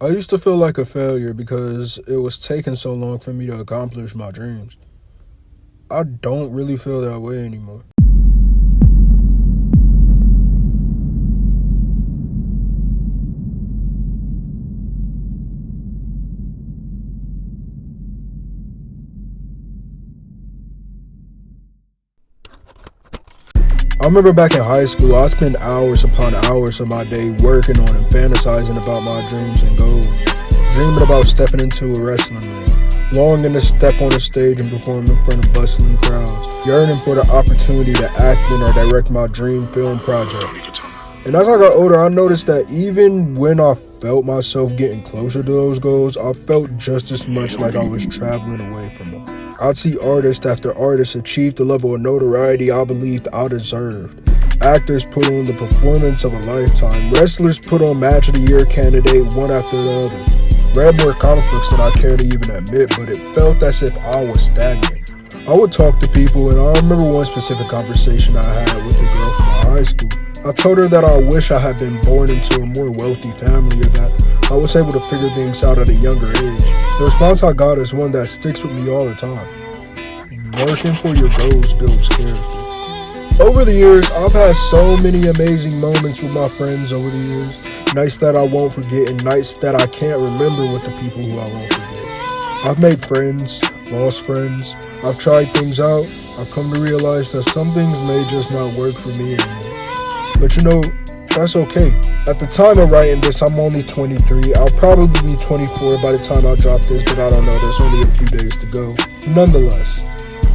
I used to feel like a failure because it was taking so long for me to accomplish my dreams. I don't really feel that way anymore. I remember back in high school, I spent hours upon hours of my day working on and fantasizing about my dreams and goals. Dreaming about stepping into a wrestling ring, longing to step on a stage and perform in front of bustling crowds, yearning for the opportunity to act in or direct my dream film project. And as I got older, I noticed that even when I felt myself getting closer to those goals, I felt just as much like I was traveling away from them. I'd see artist after artist achieve the level of notoriety I believed I deserved. Actors put on the performance of a lifetime. Wrestlers put on match of the year candidate one after the other. Read more comic books than I care to even admit, but it felt as if I was stagnant. I would talk to people, and I remember one specific conversation I had with a girl from my high school. I told her that I wish I had been born into a more wealthy family, or that I was able to figure things out at a younger age. The response I got is one that sticks with me all the time. Working for your goals builds character. Over the years, I've had so many amazing moments with my friends over the years. Nights that I won't forget and nights that I can't remember with the people who I won't forget. I've made friends, lost friends. I've tried things out. I've come to realize that some things may just not work for me anymore. But that's okay. At the time of writing this, I'm only 23. I'll probably be 24 by the time I drop this, but I don't know. There's only a few days to go. Nonetheless,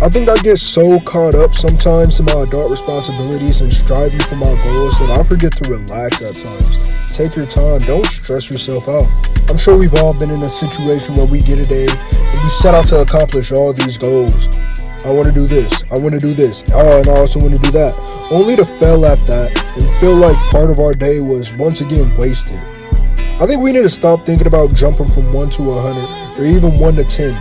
I think I get so caught up sometimes in my adult responsibilities and striving for my goals that I forget to relax at times. Take your time. Don't stress yourself out. I'm sure we've all been in a situation where we get a day and we set out to accomplish all these goals. I want to do this. I want to do this. Oh, and I also want to do that. Only to fail at that and feel like part of our day was once again wasted. I think we need to stop thinking about jumping from 1 to 100 or even 1 to 10.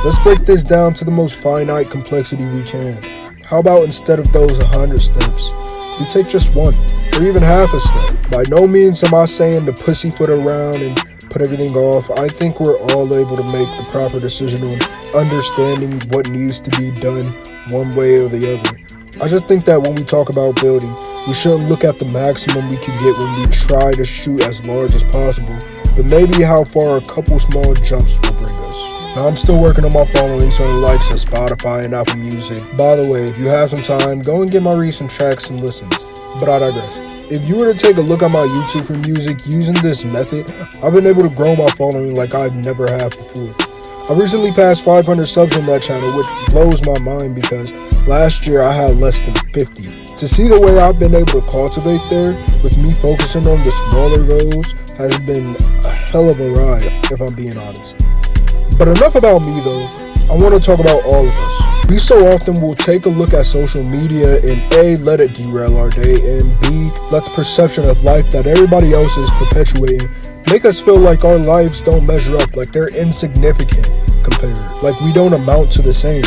Let's break this down to the most finite complexity we can. How about instead of those 100 steps, we take just one or even half a step? By no means am I saying to pussyfoot around and put everything off. I think we're all able to make the proper decision on understanding what needs to be done one way or the other. I just think that when we talk about building, we shouldn't look at the maximum we can get when we try to shoot as large as possible, but maybe how far a couple small jumps will bring us. Now, I'm still working on my following, so the likes of Spotify and Apple Music. By the way, if you have some time, go and give my recent tracks some listens. But I digress. If you were to take a look at my YouTube for music using this method, I've been able to grow my following like I've never have before. I recently passed 500 subs on that channel, which blows my mind because last year I had less than 50. To see the way I've been able to cultivate there, with me focusing on the smaller goals, has been a hell of a ride, if I'm being honest. But enough about me though, I want to talk about all of us. We so often will take a look at social media and A, let it derail our day, and B, let the perception of life that everybody else is perpetuating make us feel like our lives don't measure up, like they're insignificant compared, like we don't amount to the same.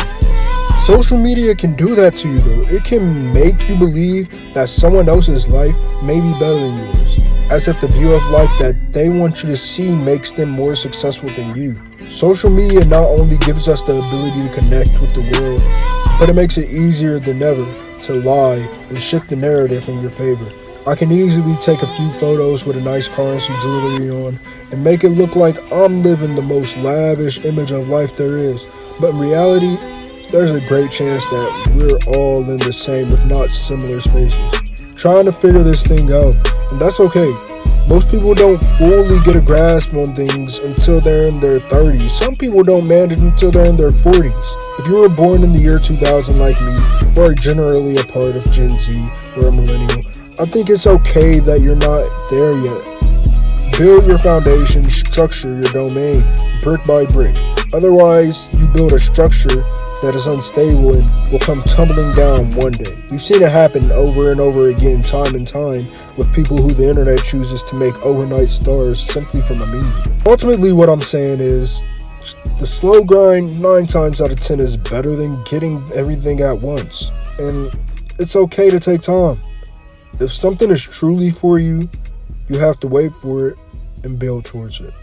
Social media can do that to you though. It can make you believe that someone else's life may be better than yours, as if the view of life that they want you to see makes them more successful than you. Social media not only gives us the ability to connect with the world, but it makes it easier than ever to lie and shift the narrative in your favor. I can easily take a few photos with a nice car and some jewelry on and make it look like I'm living the most lavish image of life there is, but in reality, there's a great chance that we're all in the same if not similar spaces, trying to figure this thing out, and that's okay. Most people don't fully get a grasp on things until they're in their 30s. Some people don't manage until they're in their 40s. If you were born in the year 2000 like me, or are generally a part of Gen Z or a millennial, I think it's okay that you're not there yet. Build your foundation, structure your domain, brick by brick. Otherwise, you build a structure that is unstable and will come tumbling down one day. We've seen it happen over and over again, time and time, with people who the internet chooses to make overnight stars simply from a meme. Ultimately, what I'm saying is, the slow grind 9 times out of 10 is better than getting everything at once. And it's okay to take time. If something is truly for you, you have to wait for it and build towards it.